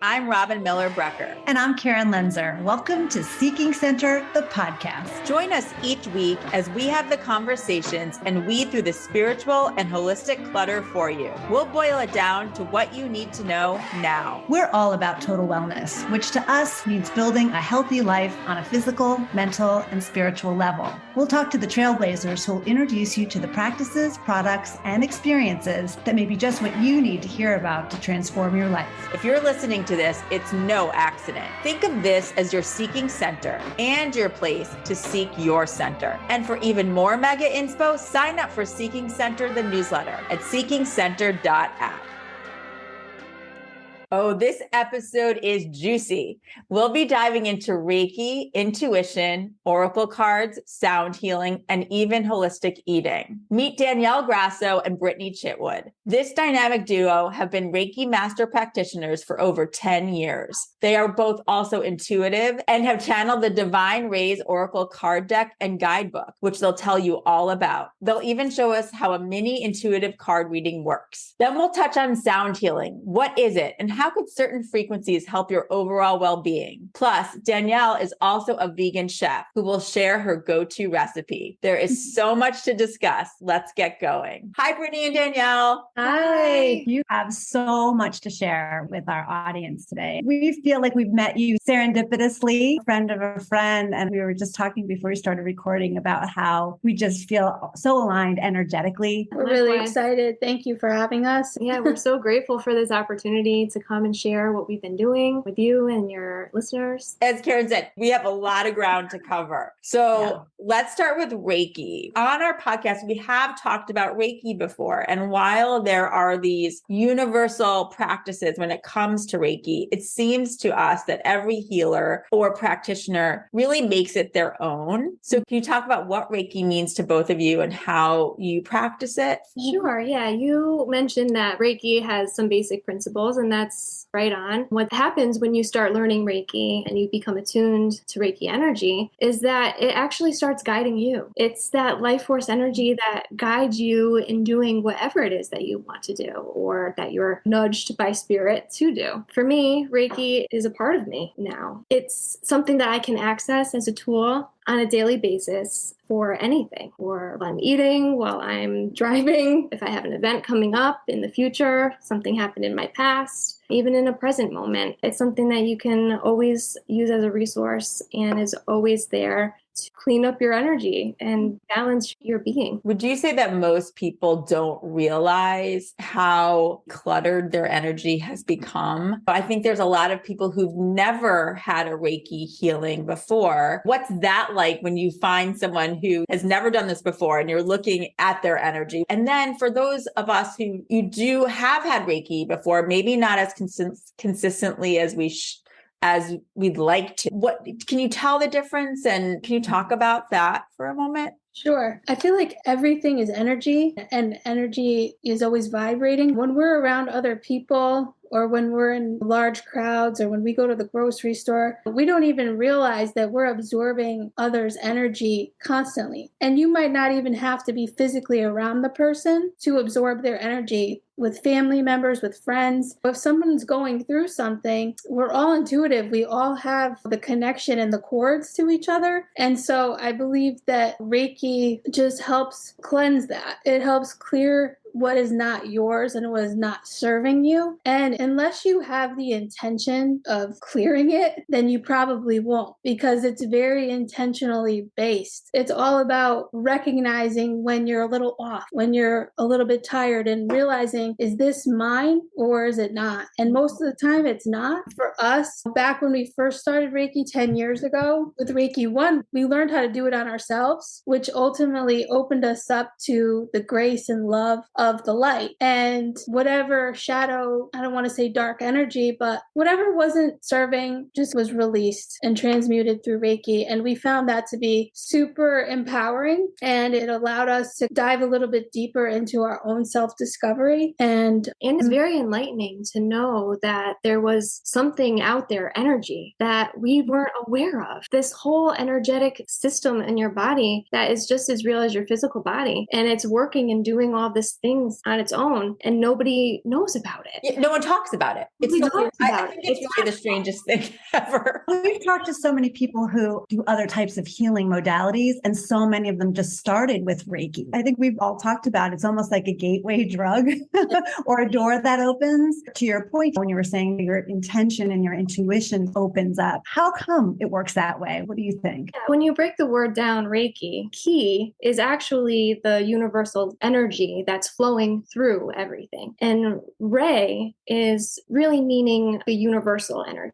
I'm Robyn Miller-Brecker. And I'm Karen Lenzer. Welcome to Seeking Center, the podcast. Join us each week as we have the conversations and weed through the spiritual and holistic clutter for you. We'll boil it down to what you need to know now. We're all about total wellness, which to us means building a healthy life on a physical, mental, and spiritual level. We'll talk to the trailblazers who will introduce you to the practices, products, and experiences that may be just what you need to hear about to transform your life. If you're listening to this, it's no accident. Think of this as your seeking center and your place to seek your center. And for even more mega inspo, sign up for Seeking Center, the newsletter at seekingcenter.app. Oh, this episode is juicy. We'll be diving into Reiki, intuition, oracle cards, sound healing, and even holistic eating. Meet Danielle Grasso and Britney Chitwood. This dynamic duo have been Reiki Master Practitioners for over 10 years. They are both also intuitive and have channeled the Divine Rays Oracle card deck and Guidebook, which they'll tell you all about. They'll even show us how a mini intuitive card reading works. Then we'll touch on sound healing. What is it, and how could certain frequencies help your overall well-being? Plus, Danielle is also a vegan chef who will share her go-to recipe. There is so much to discuss. Let's get going. Hi, Britney and Danielle. Hi. You have so much to share with our audience today. We feel like we've met you serendipitously, friend of a friend, and we were just talking before we started recording about how we just feel so aligned energetically. We're really excited. Thank you for having us. Yeah, we're so grateful for this opportunity to come and share what we've been doing with you and your listeners. As Karen said, we have a lot of ground to cover. So let's start with Reiki. On our podcast, we have talked about Reiki before. And while there are these universal practices when it comes to Reiki, it seems to us that every healer or practitioner really makes it their own. So can you talk about what Reiki means to both of you and how you practice it? Sure. Yeah. You mentioned that Reiki has some basic principles, and that's right on. What happens when you start learning Reiki and you become attuned to Reiki energy is that it actually starts guiding you. It's that life force energy that guides you in doing whatever it is that you want to do or that you're nudged by spirit to do. For me, Reiki is a part of me now. It's something that I can access as a tool on a daily basis for anything, or while I'm eating, while I'm driving, if I have an event coming up in the future, something happened in my past, even in a present moment. It's something that you can always use as a resource and is always there to clean up your energy and balance your being. Would you say that most people don't realize how cluttered their energy has become? I think there's a lot of people who've never had a Reiki healing before. What's that like when you find someone who has never done this before and you're looking at their energy? And then for those of us who you do have had Reiki before, maybe not as consistently as as we'd like to. What can you tell the difference, and can you talk about that for a moment? Sure. I feel like everything is energy, and energy is always vibrating. When we're around other people, or when we're in large crowds, or when we go to the grocery store, we don't even realize that we're absorbing others' energy constantly. And you might not even have to be physically around the person to absorb their energy. With family members, with friends. If someone's going through something, we're all intuitive. We all have the connection and the cords to each other. And so I believe that Reiki just helps cleanse that. It helps clear what is not yours and what is not serving you. And unless you have the intention of clearing it, then you probably won't, because it's very intentionally based. It's all about recognizing when you're a little off, when you're a little bit tired, and realizing, is this mine or is it not? And most of the time it's not. For us, back when we first started Reiki 10 years ago with Reiki 1, we learned how to do it on ourselves, which ultimately opened us up to the grace and love of the light. And whatever shadow, I don't want to say dark energy, but whatever wasn't serving just was released and transmuted through Reiki. And we found that to be super empowering. And it allowed us to dive a little bit deeper into our own self-discovery. And it's very enlightening to know that there was something out there, energy, that we weren't aware of. This whole energetic system in your body that is just as real as your physical body. And it's working and doing all this thing things on its own and nobody knows about it. Yeah, no one talks about it. Nobody talks I about think it. it's really the strangest thing ever. We've talked to so many people who do other types of healing modalities, and so many of them just started with Reiki. I think we've all talked about it's almost like a gateway drug or a door that opens. To your point, when you were saying your intention and your intuition opens up, how come it works that way? What do you think? When you break the word down, Reiki, ki is actually the universal energy that's flowing through everything. And Rei is really meaning the universal energy.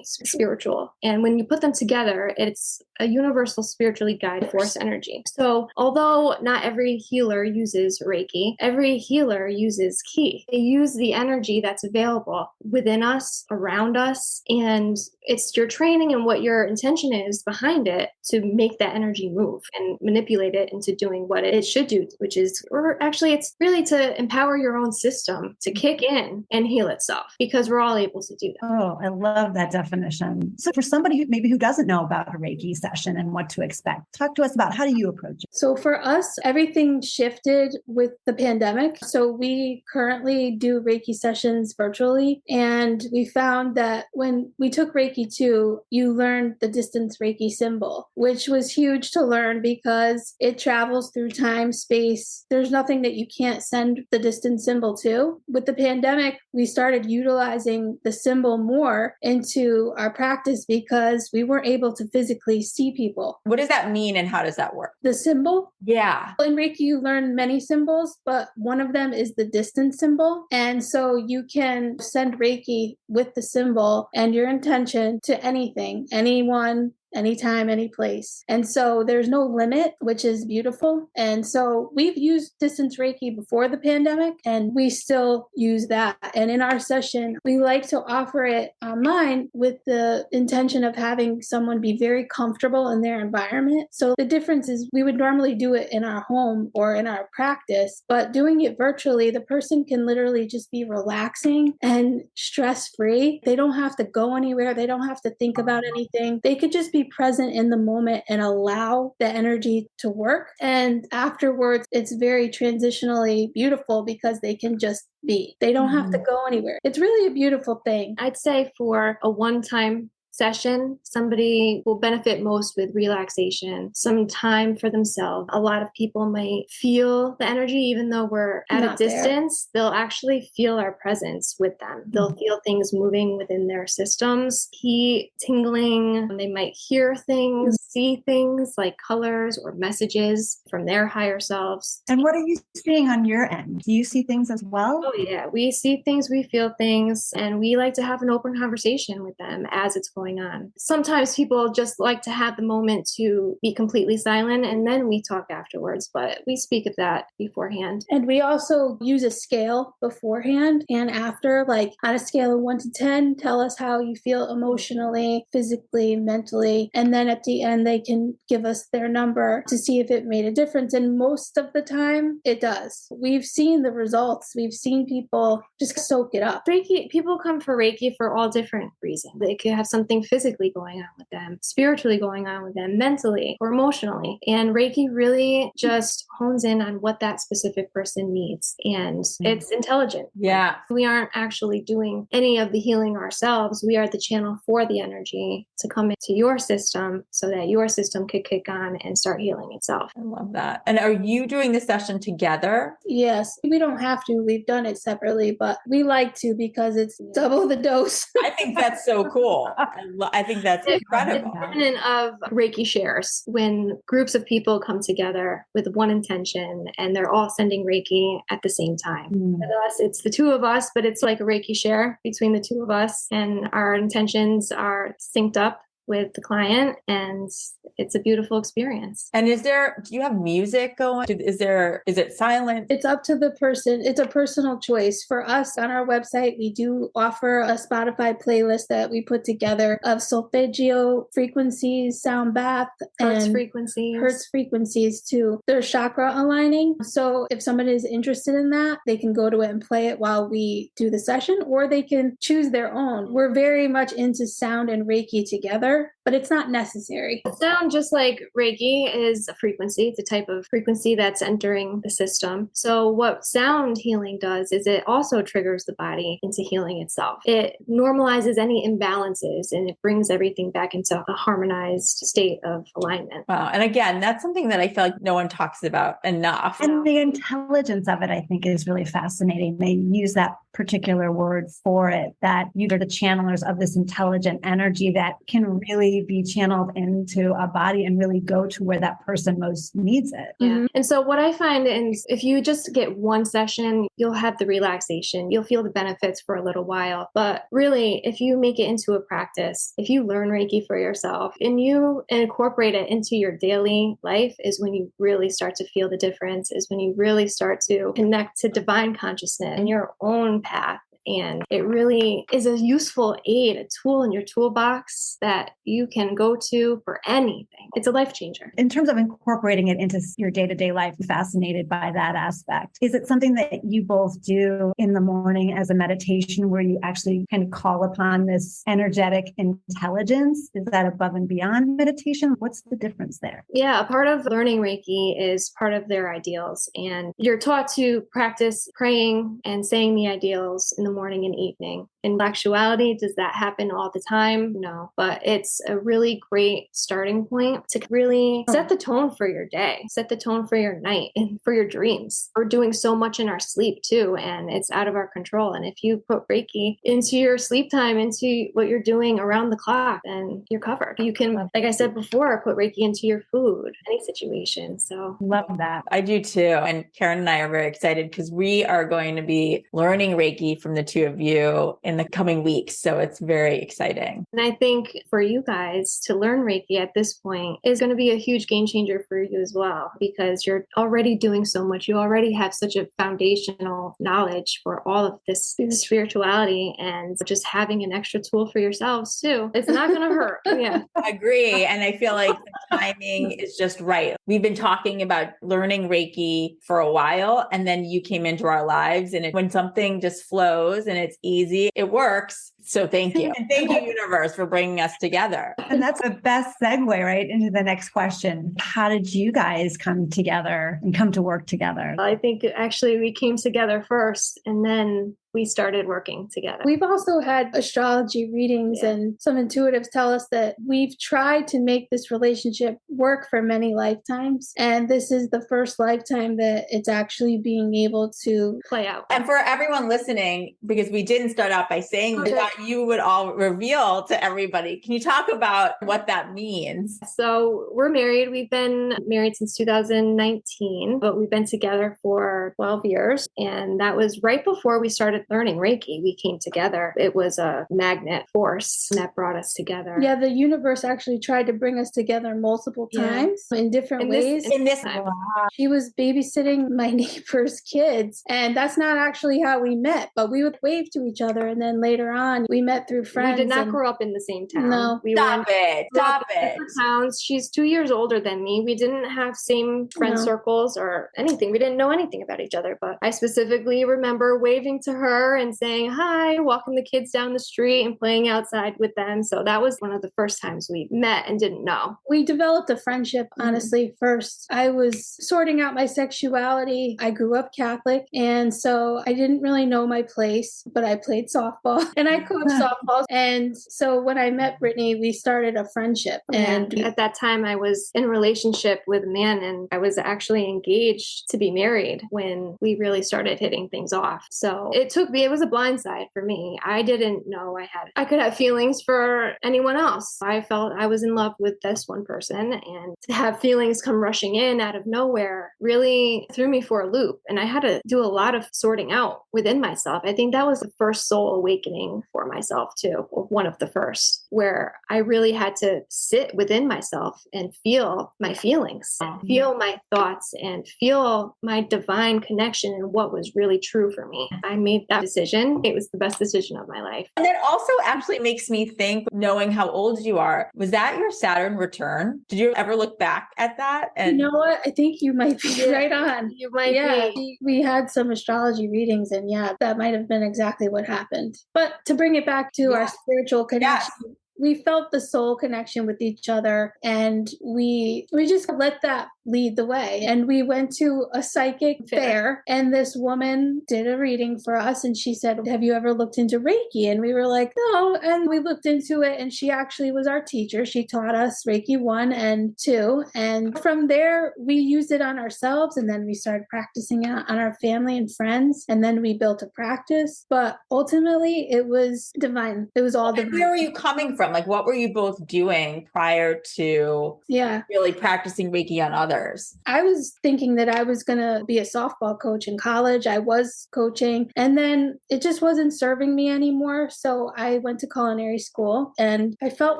Spiritual. And when you put them together, it's a universal spiritually guided force energy. So although not every healer uses Reiki, every healer uses ki. They use the energy that's available within us, around us, and it's your training and what your intention is behind it to make that energy move and manipulate it into doing what it should do, which is, or actually it's really to empower your own system to kick in and heal itself, because we're all able to do that. Oh, I love that definition. So for somebody who doesn't know about a Reiki session and what to expect, talk to us about how do you approach it? So for us, everything shifted with the pandemic. So we currently do Reiki sessions virtually. And we found that when we took Reiki 2, you learned the distance Reiki symbol, which was huge to learn because it travels through time, space. There's nothing that you can't send the distance symbol to. With the pandemic, we started utilizing the symbol more into our practice because we weren't able to physically see people. What does that mean and how does that work? The symbol? Yeah. In Reiki, you learn many symbols, but one of them is the distance symbol. And so you can send Reiki with the symbol and your intention to anything, anyone, anytime, any place. And so there's no limit, which is beautiful. And so we've used distance Reiki before the pandemic, and we still use that. And in our session, we like to offer it online with the intention of having someone be very comfortable in their environment. So the difference is we would normally do it in our home or in our practice, but doing it virtually, the person can literally just be relaxing and stress-free. They don't have to go anywhere. They don't have to think about anything. They could just be present in the moment and allow the energy to work. And afterwards, it's very transitionally beautiful because they can just be. They don't have to go anywhere. It's really a beautiful thing. I'd say for a one-time session, somebody will benefit most with relaxation, some time for themselves. A lot of people might feel the energy, even though we're at a distance, they'll actually feel our presence with them. They'll feel things moving within their systems, heat, tingling. They might hear things, see things like colors or messages from their higher selves. And what are you seeing on your end? Do you see things as well? Oh yeah, we see things, we feel things, and we like to have an open conversation with them as it's going on. Sometimes people just like to have the moment to be completely silent and then we talk afterwards, but we speak of that beforehand. And we also use a scale beforehand and after, like on a scale of 1 to 10, tell us how you feel emotionally, physically, mentally. And then at the end, they can give us their number to see if it made a difference. And most of the time it does. We've seen the results. We've seen people just soak it up. Reiki, people come for Reiki for all different reasons. They could have something physically going on with them, spiritually going on with them, mentally or emotionally. And Reiki really just hones in on what that specific person needs. And it's intelligent. Yeah. Like, we aren't actually doing any of the healing ourselves. We are the channel for the energy to come into your system so that your system could kick on and start healing itself. I love that. And are you doing the session together? Yes, we don't have to. We've done it separately, but we like to because it's double the dose. I think that's so cool. I think that's incredible. It's independent of Reiki shares. When groups of people come together with one intention and they're all sending Reiki at the same time. With us, it's the two of us, but it's like a Reiki share between the two of us, and our intentions are synced up with the client, and it's a beautiful experience. And do you have music going? Is it silent? It's up to the person. It's a personal choice. For us on our website, we do offer a Spotify playlist that we put together of solfeggio frequencies, sound bath, Hertz and frequencies. Hertz frequencies too. They're chakra aligning. So if somebody is interested in that, they can go to it and play it while we do the session, or they can choose their own. We're very much into sound and Reiki together. better, but it's not necessary. Sound, just like Reiki, is a frequency. It's a type of frequency that's entering the system. So what sound healing does is it also triggers the body into healing itself. It normalizes any imbalances and it brings everything back into a harmonized state of alignment. Wow. And again, that's something that I feel like no one talks about enough. And the intelligence of it, I think, is really fascinating. They use that particular word for it, that you are the channelers of this intelligent energy that can really be channeled into a body and really go to where that person most needs it. Yeah. Mhm. And so what I find is if you just get one session, you'll have the relaxation, you'll feel the benefits for a little while. But really, if you make it into a practice, if you learn Reiki for yourself and you incorporate it into your daily life, is when you really start to feel the difference, is when you really start to connect to divine consciousness and your own path. And it really is a useful aid, a tool in your toolbox that you can go to for anything. It's a life changer. In terms of incorporating it into your day-to-day life, I'm fascinated by that aspect. Is it something that you both do in the morning as a meditation where you actually kind of call upon this energetic intelligence? Is that above and beyond meditation? What's the difference there? Yeah, a part of learning Reiki is part of their ideals. And you're taught to practice praying and saying the ideals in the morning and evening. In actuality, does that happen all the time? No, but it's a really great starting point to really set the tone for your day, set the tone for your night and for your dreams. We're doing so much in our sleep too, and it's out of our control. And if you put Reiki into your sleep time, into what you're doing around the clock, then you're covered. You can, like I said before, put Reiki into your food, any situation. So Love that. I do too. And Karen and I are very excited because we are going to be learning Reiki from the two of you in the coming weeks. So it's very exciting. And I think for you guys to learn Reiki at this point is going to be a huge game changer for you as well, because you're already doing so much. You already have such a foundational knowledge for all of this spirituality, and just having an extra tool for yourselves too. It's not going to hurt. Yeah. I agree. And I feel like the timing is just right. We've been talking about learning Reiki for a while, and then you came into our lives, and when something just flows and it's easy, it works. So thank you. And thank you, universe, for bringing us together. And that's the best segue right into the next question. How did you guys come together and come to work together? I think actually we came together first, and then we started working together. We've also had astrology readings, and some intuitives tell us that we've tried to make this relationship work for many lifetimes. And this is the first lifetime that it's actually being able to play out. And for everyone listening, because we didn't start out by saying we thought you would all reveal to everybody. Can you talk about what that means? So we're married. We've been married since 2019, but we've been together for 12 years. And that was right before we started learning Reiki. We came together. It was a magnet force that brought us together. Yeah, the universe actually tried to bring us together multiple times in different ways. In this time. She was babysitting my neighbor's kids, and that's not actually how we met, but we would wave to each other. And then later on, we met through friends. We did not grow up in the same town. No. We Stop it. different towns. She's 2 years older than me. We didn't have same friend circles or anything. We didn't know anything about each other, but I specifically remember waving to her and saying hi, walking the kids down the street and playing outside with them. So that was one of the first times we met and didn't know. We developed a friendship, honestly, first. I was sorting out my sexuality. I grew up Catholic, and so I didn't really know my place, but I played softball and I coached softball. And so when I met Britney, we started a friendship. And at that time, I was in a relationship with a man, and I was actually engaged to be married when we really started hitting things off. So it was a blindside for me. I didn't know I could have feelings for anyone else. I felt I was in love with this one person, and to have feelings come rushing in out of nowhere really threw me for a loop. And I had to do a lot of sorting out within myself. I think that was the first soul awakening for myself too, or one of the first, where I really had to sit within myself and feel my feelings, feel my thoughts, and feel my divine connection and what was really true for me. I made that decision. It was the best decision of my life. And that also actually makes me think, knowing how old you are, was that your Saturn return? Did you ever look back at that? And you know what? I think you might be right on. You might be. We had some astrology readings, and that might have been exactly what happened. But to bring it back to our spiritual connection, we felt the soul connection with each other, and we just let that lead the way. And we went to a psychic fair, and this woman did a reading for us, and she said, have you ever looked into Reiki? And we were like, no. And we looked into it, and she actually was our teacher. She taught us Reiki 1 and 2. And from there, we used it on ourselves, and then we started practicing it on our family and friends. And then we built a practice. But ultimately, it was divine. It was all divine. Where were you coming from? Like, what were you both doing prior to really practicing Reiki on others? I was thinking that I was going to be a softball coach in college. I was coaching, and then it just wasn't serving me anymore. So I went to culinary school, and I felt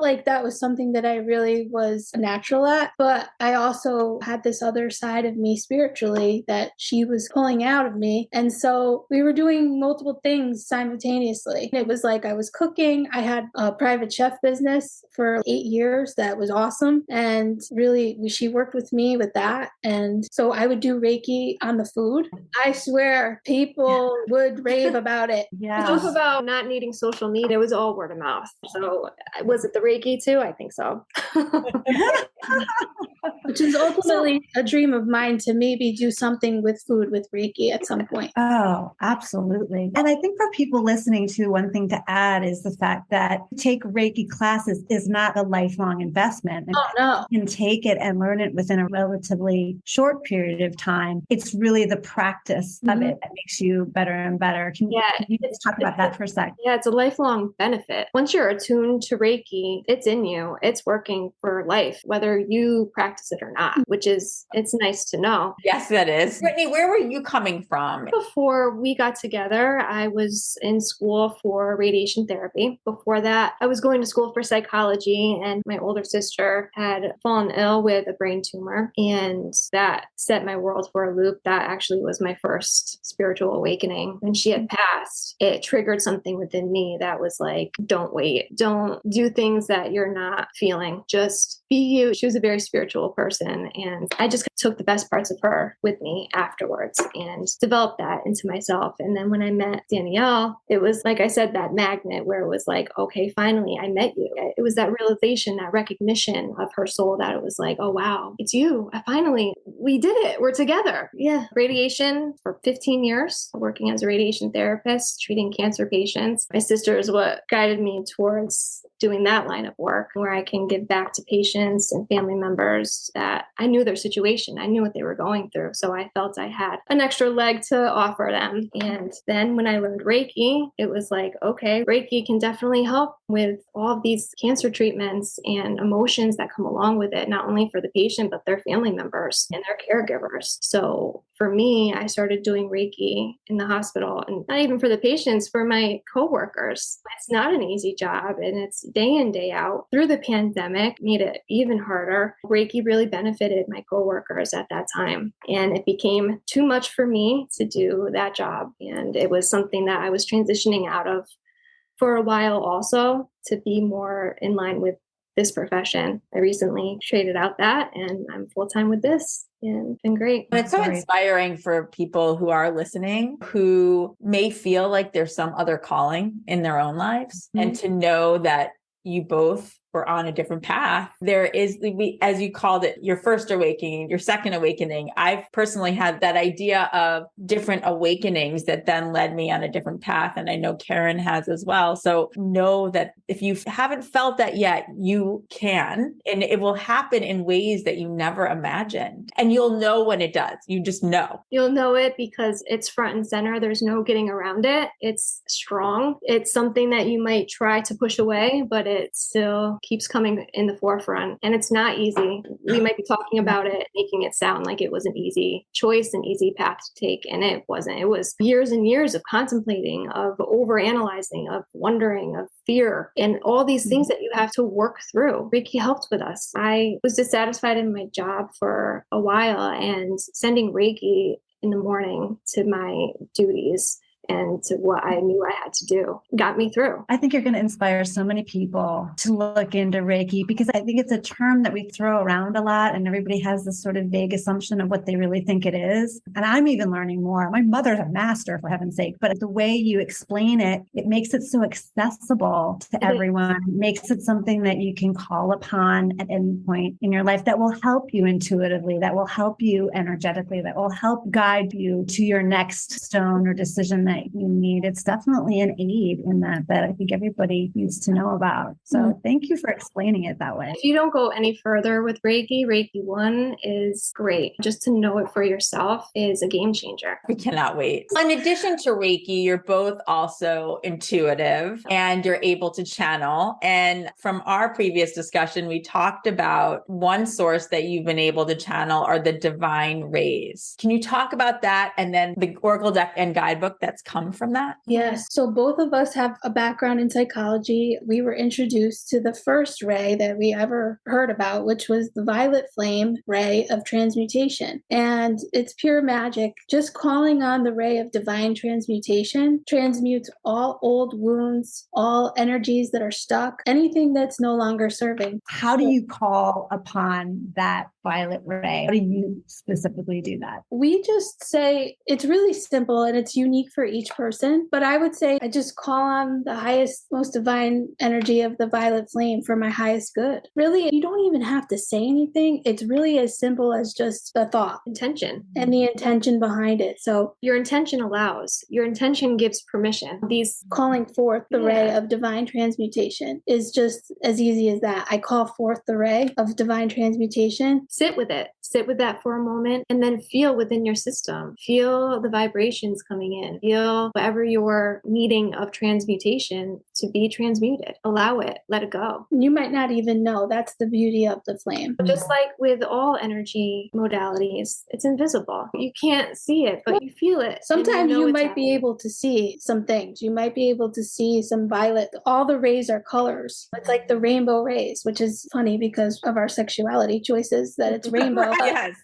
like that was something that I really was natural at. But I also had this other side of me spiritually that she was pulling out of me. And so we were doing multiple things simultaneously. It was like I was cooking. I had a private chef business for 8 years. That was awesome. And really, she worked with me with that. And so I would do Reiki on the food. I swear people would rave about it. Yeah. Talk about not needing social media. It was all word of mouth. So was it the Reiki too? I think so. Which is ultimately a dream of mine, to maybe do something with food with Reiki at some point. Oh, absolutely. And I think for people listening to, one thing to add is the fact that take Reiki classes is not a lifelong investment. And Oh, no. you can take it and learn it within a relatively short period of time. It's really the practice of it that makes you better and better. Can you just talk about that for a sec? Yeah, it's a lifelong benefit. Once you're attuned to Reiki, it's in you. It's working for life, whether you practice it or not, it's nice to know. Yes, that is. Britney, where were you coming from? Before we got together, I was in school for radiation therapy. Before that, I was going to school for psychology, and my older sister had fallen ill with a brain tumor, and that set my world for a loop. That actually was my first spiritual awakening. When she had passed, it triggered something within me that was like, don't wait. Don't do things that you're not feeling. Just be you. She was a very spiritual person, and I just took the best parts of her with me afterwards and developed that into myself. And then when I met Danielle, it was, like I said, that magnet where it was like, okay, finally I met you. It was that realization, that recognition of her soul, that it was like, oh wow, it's you. We did it. We're together. Yeah. Radiation for 15 years, working as a radiation therapist, treating cancer patients. My sister is what guided me towards doing that line of work, where I can give back to patients and family members that I knew their situation. I knew what they were going through. So I felt I had an extra leg to offer them. And then when I learned Reiki, it was like, okay, Reiki can definitely help with all of these cancer treatments and emotions that come along with it, not only for the patient, but their family members and their caregivers. So for me, I started doing Reiki in the hospital, and not even for the patients, for my coworkers. It's not an easy job, and it's day in, day out. Through the pandemic, made it even harder. Reiki really benefited my coworkers at that time, and it became too much for me to do that job. And it was something that I was transitioning out of for a while also, to be more in line with this profession. I recently traded out that, and I'm full-time with this. And it's been great. And it's so inspiring for people who are listening, who may feel like there's some other calling in their own lives, and to know that you both were on a different path. There is, as you called it, your first awakening, your second awakening. I've personally had that idea of different awakenings that then led me on a different path. And I know Karen has as well. So know that if you haven't felt that yet, you can, and it will happen in ways that you never imagined. And you'll know when it does. You just know. You'll know it because it's front and center. There's no getting around it. It's strong. It's something that you might try to push away, but it still keeps coming in the forefront. And it's not easy. We might be talking about it, making it sound like it was an easy choice, an easy path to take. And it wasn't. It was years and years of contemplating, of overanalyzing, of wondering, of fear, and all these things that you have to work through. Reiki helped with us. I was dissatisfied in my job for a while, and sending Reiki in the morning to my duties, and to what I knew I had to do. Got me through. I think you're going to inspire so many people to look into Reiki, because I think it's a term that we throw around a lot and everybody has this sort of vague assumption of what they really think it is. And I'm even learning more. My mother's a master, for heaven's sake, but the way you explain it, it makes it so accessible to everyone. It makes it something that you can call upon at any point in your life that will help you intuitively, that will help you energetically, that will help guide you to your next stone or decision that you need. It's definitely an aid in that I think everybody needs to know about. So thank you for explaining it that way. If you don't go any further with Reiki, Reiki 1 is great. Just to know it for yourself is a game changer. We cannot wait. In addition to Reiki, you're both also intuitive and you're able to channel. And from our previous discussion, we talked about one source that you've been able to channel are the divine rays. Can you talk about that? And then the Oracle deck and guidebook that's come from that? Yes. So both of us have a background in psychology. We were introduced to the first ray that we ever heard about, which was the violet flame ray of transmutation. And it's pure magic. Just calling on the ray of divine transmutation transmutes all old wounds, all energies that are stuck, anything that's no longer serving. How do you call upon that violet ray? How do you specifically do that? We just say it's really simple and it's unique for each person. But I would say I just call on the highest, most divine energy of the violet flame for my highest good. Really, you don't even have to say anything. It's really as simple as just the thought, Intention. and the intention behind it. So Your intention allows, your intention gives permission. These calling forth the ray of divine transmutation is just as easy as that. I call forth the ray of divine transmutation. Sit with it. Sit with that for a moment and then feel within your system. Feel the vibrations coming in. Feel whatever you're needing of transmutation to be transmuted. Allow it. Let it go. You might not even know. That's the beauty of the flame. Just like with all energy modalities, it's invisible. You can't see it, but you feel it. Sometimes you it's might be happening. able to see some things. You might be able to see some violet. All the rays are colors. It's like the rainbow rays, which is funny because of our sexuality choices that it's rainbow. Yes.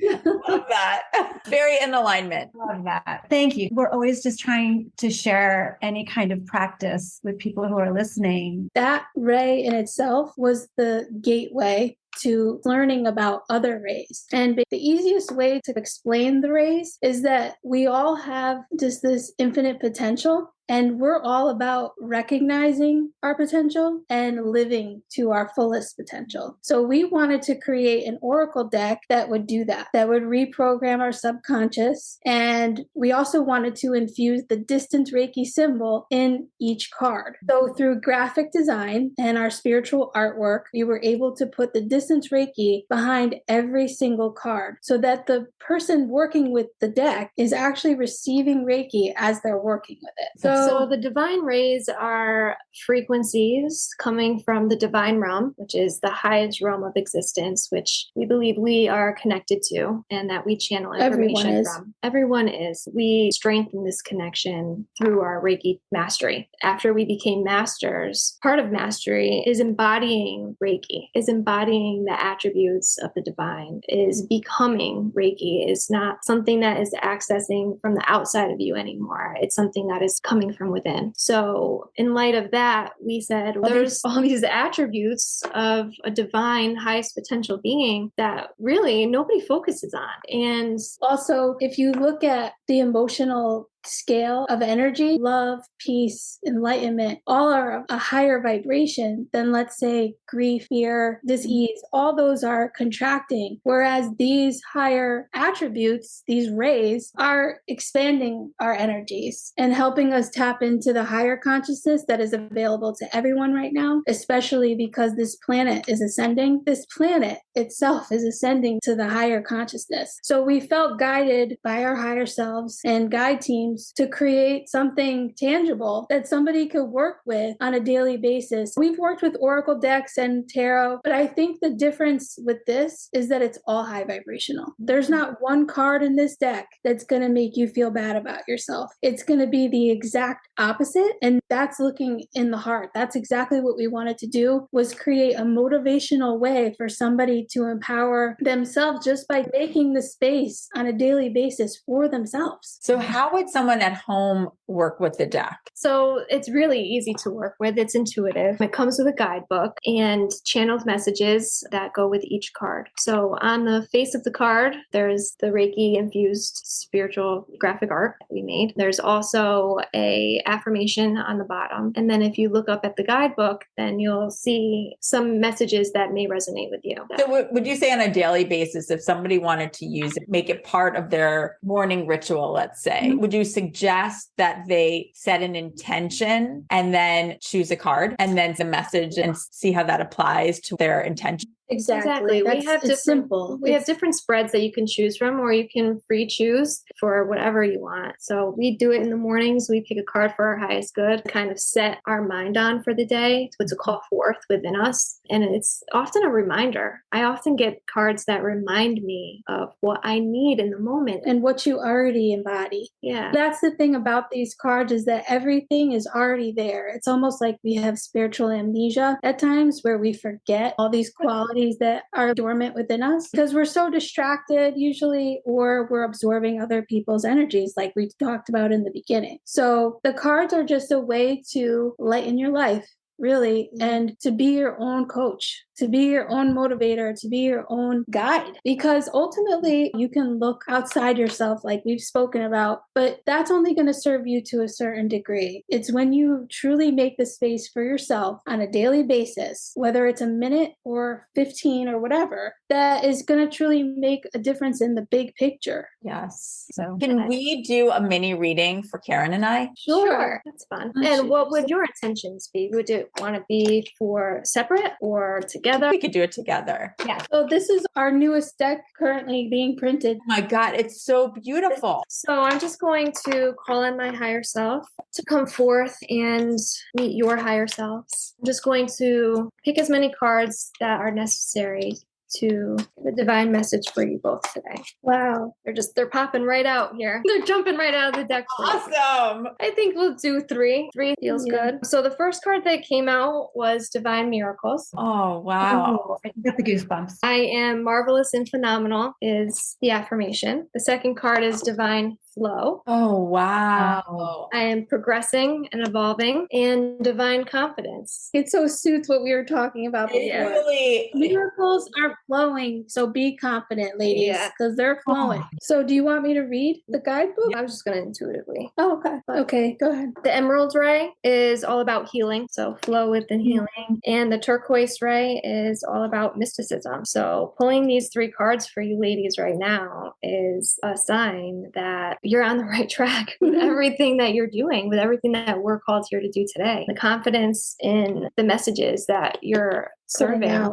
Love that. Very in alignment. Love that. Thank you. We're always just trying to share any kind of practice with people who are listening. That ray in itself was the gateway to learning about other rays. And the easiest way to explain the rays is that we all have just this infinite potential. And we're all about recognizing our potential and living to our fullest potential. So we wanted to create an oracle deck that would do that, that would reprogram our subconscious. And we also wanted to infuse the distance Reiki symbol in each card. So through graphic design and our spiritual artwork, we were able to put the distance Reiki behind every single card so that the person working with the deck is actually receiving Reiki as they're working with it. So the divine rays are frequencies coming from the divine realm, which is the highest realm of existence, which we believe we are connected to and that we channel information from. Everyone is. We strengthen this connection through our Reiki mastery. After we became masters, part of mastery is embodying Reiki, is embodying the attributes of the divine, is becoming Reiki, is not something that is accessing from the outside of you anymore. It's something that is coming from within. So in light of that, we said, well, there's all these attributes of a divine highest potential being that really nobody focuses on. And also, if you look at the emotional scale of energy, love, peace, enlightenment, all are a higher vibration than, let's say, grief, fear, dis-ease. All those are contracting, whereas these higher attributes, these rays, are expanding our energies and helping us tap into the higher consciousness that is available to everyone right now, especially because this planet is ascending. This planet itself is ascending to the higher consciousness. So we felt guided by our higher selves and guide teams to create something tangible that somebody could work with on a daily basis. We've worked with oracle decks and tarot, but I think the difference with this is that it's all high vibrational. There's not one card in this deck that's going to make you feel bad about yourself. It's going to be the exact opposite, and that's looking in the heart. That's exactly what we wanted to do, was create a motivational way for somebody to empower themselves just by making the space on a daily basis for themselves. So how would someone someone at home work with the deck? So it's really easy to work with. It's intuitive. It comes with a guidebook and channeled messages that go with each card. So on the face of the card, there's the Reiki infused spiritual graphic art that we made. There's also a affirmation on the bottom. And then if you look up at the guidebook, then you'll see some messages that may resonate with you. So would you say on a daily basis, if somebody wanted to use it, make it part of their morning ritual, let's say, would you suggest that they set an intention and then choose a card and then the message and see how that applies to their intention? Exactly. We have simple. We have different spreads that you can choose from, or you can free choose for whatever you want. So we do it in the mornings. We pick a card for our highest good, kind of set our mind on for the day, what's a call forth within us. And it's often a reminder. I often get cards that remind me of what I need in the moment. And what you already embody. Yeah. That's the thing about these cards, is that everything is already there. It's almost like we have spiritual amnesia at times, where we forget all these qualities that are dormant within us because we're so distracted usually, or we're absorbing other people's energies like we talked about in the beginning. So the cards are just a way to lighten your life, really, and to be your own coach, to be your own motivator, to be your own guide, because ultimately you can look outside yourself like we've spoken about, but that's only going to serve you to a certain degree. It's when you truly make the space for yourself on a daily basis, whether it's a minute or 15 or whatever, that is going to truly make a difference in the big picture. Yes. So can we do a mini reading for Karen and I? Sure. That's fun. And what would your intentions be? Would it want to be for separate or together? We could do it together. Yeah. So this is our newest deck currently being printed. Oh my God, it's so beautiful. So I'm just going to call in my higher self to come forth and meet your higher selves. I'm just going to pick as many cards that are necessary to the divine message for you both today. Wow. They're popping right out here. They're jumping right out of the deck. Awesome. I think we'll do 3. 3 feels good. So the first card that came out was Divine Miracles. Oh, wow. I got the goosebumps. I am marvelous and phenomenal is the affirmation. The second card is Divine Flow. Oh, wow. I am progressing and evolving, and divine confidence. It so suits what we were talking about before. It really. Miracles are flowing, so be confident, ladies, because they're flowing. So do you want me to read the guidebook? I'm just going to intuitively. Oh, okay. Okay, go ahead. The emerald ray is all about healing, so flow with the healing. And the turquoise ray is all about mysticism. So pulling these 3 cards for you ladies right now is a sign that you're on the right track with everything that you're doing, with everything that we're called here to do today. The confidence in the messages that you're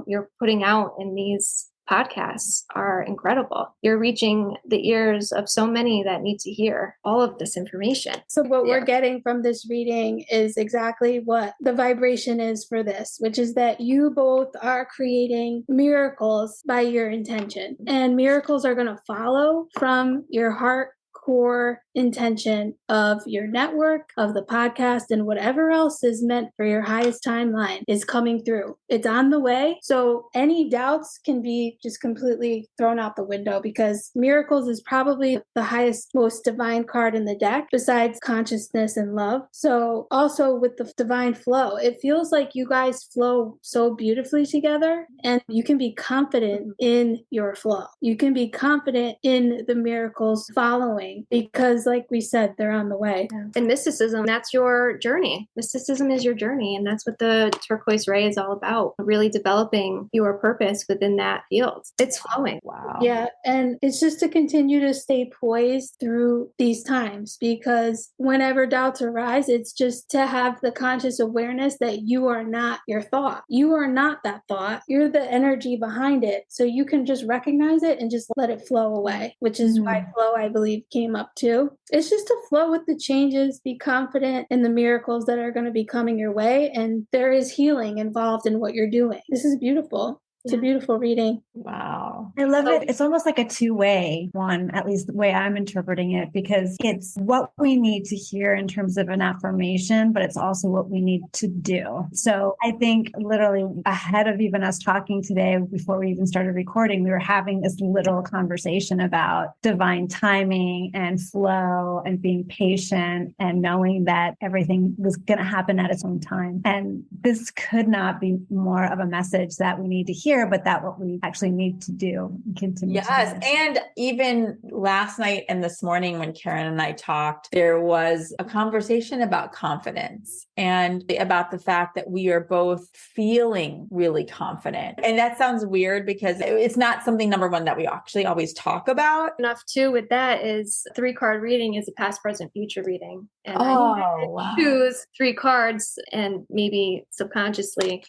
you're putting out in these podcasts are incredible. You're reaching the ears of so many that need to hear all of this information. So what we're getting from this reading is exactly what the vibration is for this, which is that you both are creating miracles by your intention, and miracles are going to follow from your heart core intention of your network, of the podcast, and whatever else is meant for your highest timeline is coming through. It's on the way. So any doubts can be just completely thrown out the window, because miracles is probably the highest, most divine card in the deck besides consciousness and love. So also with the divine flow, it feels like you guys flow so beautifully together, and you can be confident in your flow. You can be confident in the miracles following, because like we said, they're on the way. And mysticism, that's your journey. Mysticism is your journey. And that's what the turquoise ray is all about. Really developing your purpose within that field. It's flowing. Wow. Yeah. And it's just to continue to stay poised through these times, because whenever doubts arise, it's just to have the conscious awareness that you are not your thought. You are not that thought. You're the energy behind it. So you can just recognize it and just let it flow away, which is why flow, I believe, came up too. It's just to flow with the changes, be confident in the miracles that are going to be coming your way. And there is healing involved in what you're doing. This is beautiful. It's a beautiful reading. Wow. I love it. It's almost like a two-way one, at least the way I'm interpreting it, because it's what we need to hear in terms of an affirmation, but it's also what we need to do. So I think literally ahead of even us talking today, before we even started recording, we were having this little conversation about divine timing and flow and being patient and knowing that everything was going to happen at its own time. And this could not be more of a message that we need to hear, but that what we actually need to do and continue Yes. to do. And even last night and this morning when Karen and I talked, there was a conversation about confidence and about the fact that we are both feeling really confident. And that sounds weird because it's not something, number one, that we actually always talk about. Enough too with that is 3-card reading is a past, present, future reading. And Wow. choose 3 cards and maybe subconsciously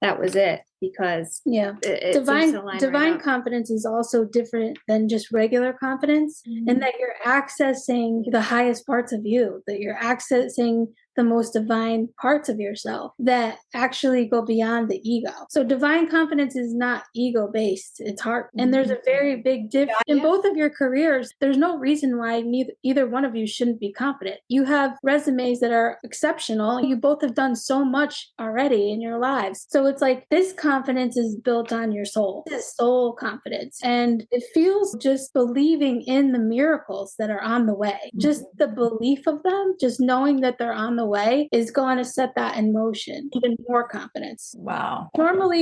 that was it, because it divine confidence is also different than just regular confidence, in that you're accessing the highest parts of you, that you're accessing the most divine parts of yourself that actually go beyond the ego. So divine confidence is not ego based, it's heart. And there's a very big difference in both of your careers. There's no reason why either one of you shouldn't be confident. You have resumes that are exceptional. You both have done so much already in your lives. So it's like this confidence is built on your soul. This soul confidence. And it feels just believing in the miracles that are on the way. Just the belief of them, just knowing that they're on the way is going to set that in motion, even more confidence. Wow. Normally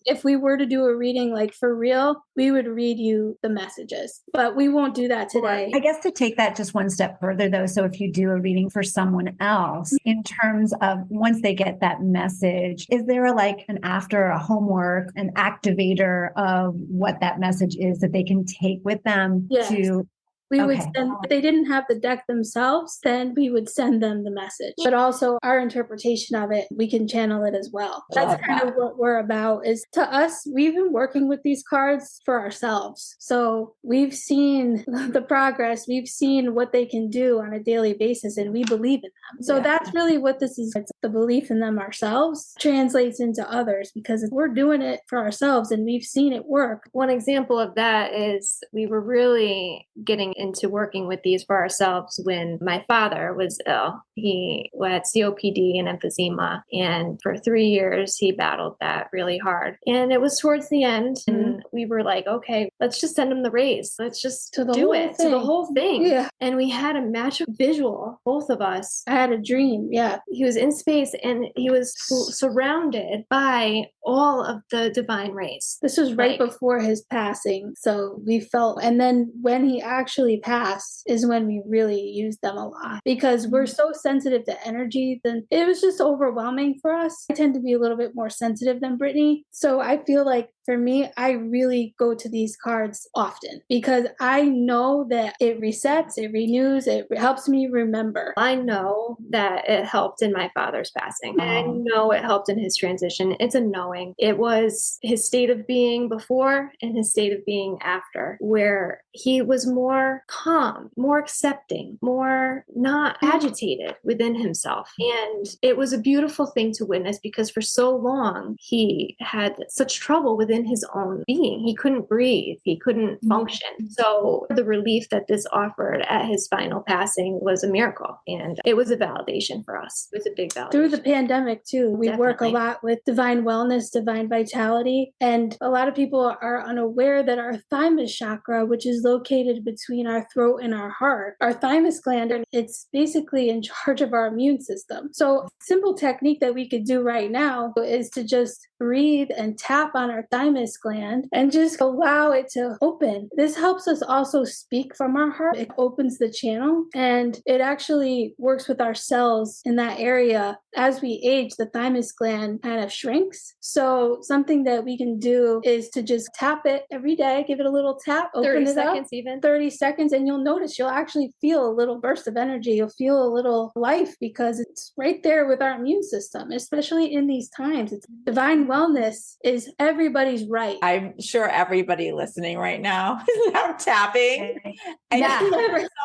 if we were to do a reading like for real, we would read you the messages, but we won't do that today. I guess to take that just one step further though, so if you do a reading for someone else, in terms of once they get that message, is there an after a homework, an activator of what that message is that they can take with them to we would send, if they didn't have the deck themselves, then we would send them the message. But also our interpretation of it, we can channel it as well. That's kind of what we're about. Is to us, we've been working with these cards for ourselves. So we've seen the progress, we've seen what they can do on a daily basis, and we believe in them. So that's really what this is. It's the belief in them ourselves translates into others, because we're doing it for ourselves and we've seen it work. One example of that is we were really getting into working with these for ourselves when my father was ill. He had COPD and emphysema, and for 3 years he battled that really hard. And it was towards the end, and we were like, okay, let's just send him the raise. Let's just do it to the whole thing. Yeah. And we had a magic visual, both of us. I had a dream. Yeah. He was in space and he was surrounded by all of the divine rays. This was right before his passing. So we felt, and then when he actually passed is when we really used them a lot, because we're so sensitive to energy. Then it was just overwhelming for us. I tend to be a little bit more sensitive than Britney. So I feel like for me, I really go to these cards often because I know that it resets, it renews, it helps me remember. I know that it helped in my father's passing. I know it helped in his transition. It's a knowing. It was his state of being before and his state of being after, where he was more calm, more accepting, more not agitated within himself. And it was a beautiful thing to witness, because for so long he had such trouble within his own being. He couldn't breathe. He couldn't function. So the relief that this offered at his final passing was a miracle. And it was a validation for us. It was a big validation. Through the pandemic too, we work a lot with divine wellness, divine vitality. And a lot of people are unaware that our thymus chakra, which is located between our throat and our heart, our thymus gland, it's basically in charge of our immune system. So a simple technique that we could do right now is to just breathe and tap on our thymus gland and just allow it to open. This helps us also speak from our heart. It opens the channel and it actually works with our cells in that area. As we age, the thymus gland kind of shrinks. So something that we can do is to just tap it every day, give it a little tap, open 30 it seconds up, even. 30 seconds, and you'll notice you'll actually feel a little burst of energy. You'll feel a little life because it's right there with our immune system, especially in these times. It's divine wellness is everybody's right. I'm sure everybody listening right now is now tapping. And that's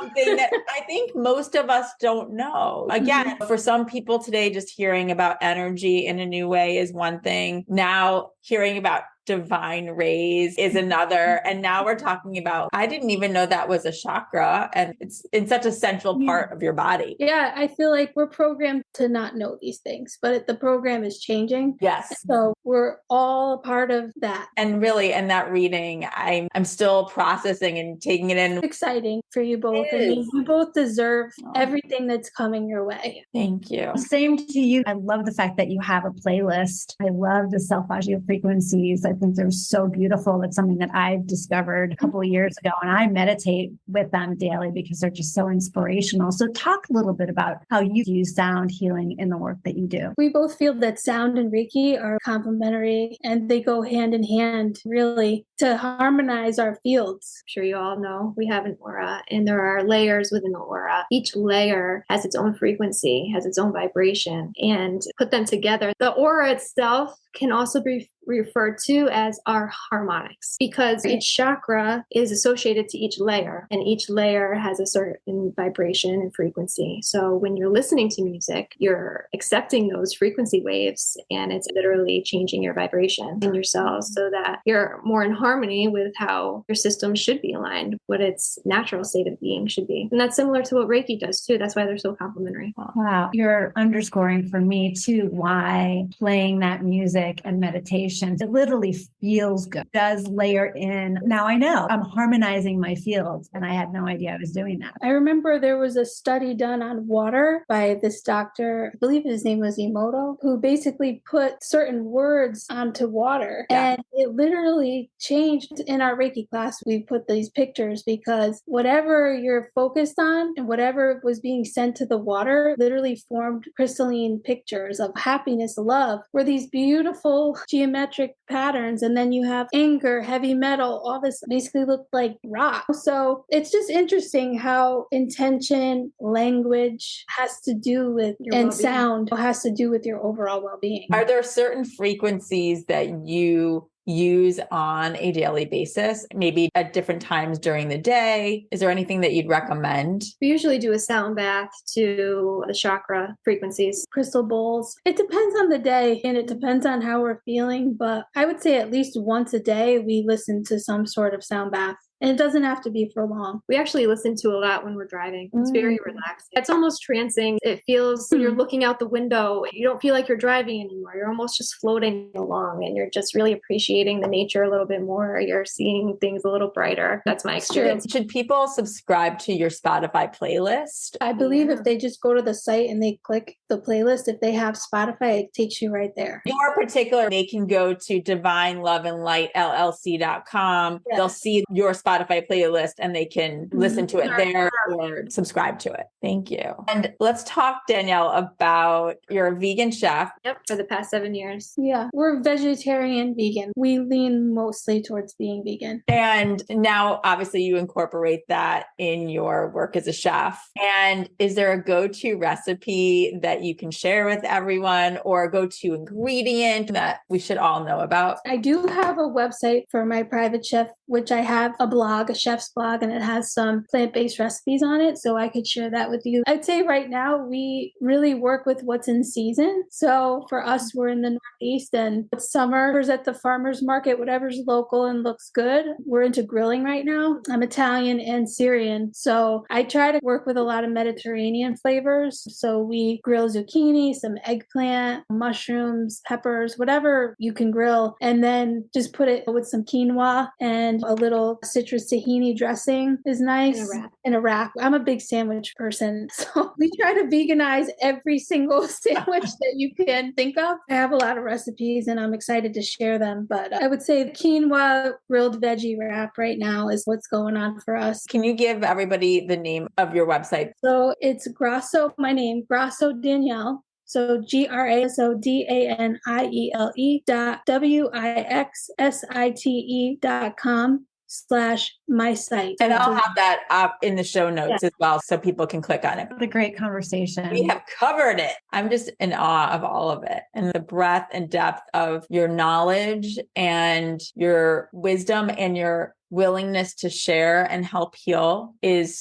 something that I think most of us don't know. Again, for some people today, just hearing about energy in a new way is one thing. Now hearing about divine rays is another. And now we're talking about, I didn't even know that was a chakra, and it's in such a central part of your body. Yeah, I feel like we're programmed to not know these things, but the program is changing. Yes. So we're all a part of that. And really, in that reading, I'm still processing and taking it in. Exciting for you both. It I mean, is. you both deserve everything that's coming your way. Thank you. Same to you. I love the fact that you have a playlist. I love the self-agio frequencies. I think they're so beautiful. That's something that I've discovered a couple of years ago, and I meditate with them daily because they're just so inspirational. So talk a little bit about how you use sound healing in the work that you do. We both feel that sound and Reiki are complementary, and they go hand in hand, really, to harmonize our fields. I'm sure you all know we have an aura, and there are layers within the aura. Each layer has its own frequency, has its own vibration, and put them together. The aura itself can also be referred to as our harmonics, because each chakra is associated to each layer, and each layer has a certain vibration and frequency. So when you're listening to music, you're accepting those frequency waves, and it's literally changing your vibration in your cells so that you're more in harmony with how your system should be aligned, what its natural state of being should be. And that's similar to what Reiki does too. That's why they're so complementary. Wow. You're underscoring for me too why playing that music and meditation, it literally feels good. It does layer in. Now I know I'm harmonizing my fields, and I had no idea I was doing that. I remember there was a study done on water by this doctor, I believe his name was Emoto, who basically put certain words onto water. Yeah. And it literally changed. In our Reiki class, we put these pictures because whatever you're focused on and whatever was being sent to the water literally formed crystalline pictures of happiness, love, were these beautiful geometric patterns. And then you have anger, heavy metal, all this basically looked like rock. So it's just interesting how intention, language has to do with, Your and well-being. sound has to do with your overall well-being. Are there certain frequencies that you use on a daily basis, maybe at different times during the day? Is there anything that you'd recommend? We usually do a sound bath to the chakra frequencies. Crystal bowls. It depends on the day and it depends on how we're feeling, but I would say at least once a day we listen to some sort of sound bath. And it doesn't have to be for long. We actually listen to a lot when we're driving. It's very relaxing. It's almost trancing. It feels you're looking out the window. You don't feel like you're driving anymore. You're almost just floating along, and you're just really appreciating the nature a little bit more. You're seeing things a little brighter. That's my experience. Should people subscribe to your Spotify playlist? I believe if they just go to the site and they click the playlist, if they have Spotify, it takes you right there. More particular, they can go to divineloveandlightllc.com. Yes. They'll see your Spotify playlist and they can listen to it there or subscribe to it. Thank you. And let's talk, Danielle, about you're a vegan chef. Yep, for the past 7 years. Yeah, we're vegetarian, vegan. We lean mostly towards being vegan. And now, obviously, you incorporate that in your work as a chef. And is there a go-to recipe that you can share with everyone, or a go-to ingredient that we should all know about? I do have a website for my private chef, which I have a blog, a chef's blog, and it has some plant-based recipes on it. So I could share that with you. I'd say right now we really work with what's in season. So for us, we're in the Northeast, and it's summer's at the farmer's market, whatever's local and looks good. We're into grilling right now. I'm Italian and Syrian. So I try to work with a lot of Mediterranean flavors. So we grill zucchini, some eggplant, mushrooms, peppers, whatever you can grill, and then just put it with some quinoa and a little citrus tahini dressing is nice. In a wrap. I'm a big sandwich person. So we try to veganize every single sandwich that you can think of. I have a lot of recipes and I'm excited to share them. But I would say the quinoa grilled veggie wrap right now is what's going on for us. Can you give everybody the name of your website? So it's Grasso, my name, Grasso Danielle. So GRASODanielle.wixsite.com/my-site. And I'll have that up in the show notes as well, so people can click on it. What a great conversation. We have covered it. I'm just in awe of all of it and the breadth and depth of your knowledge and your wisdom and your willingness to share and help heal is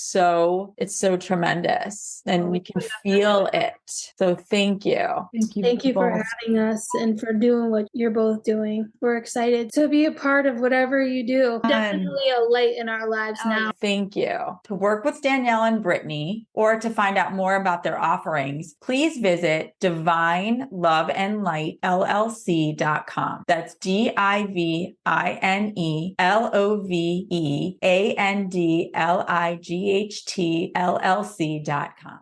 it's so tremendous, and we can feel it. So thank you. Thank you for having us and for doing what you're both doing. We're excited to be a part of whatever you do. Definitely a light in our lives now. Thank you. To work with Danielle and Britney, or to find out more about their offerings, please visit divineloveandlightllc.com. That's DIVINELOVEANDLIGHTLLC.com.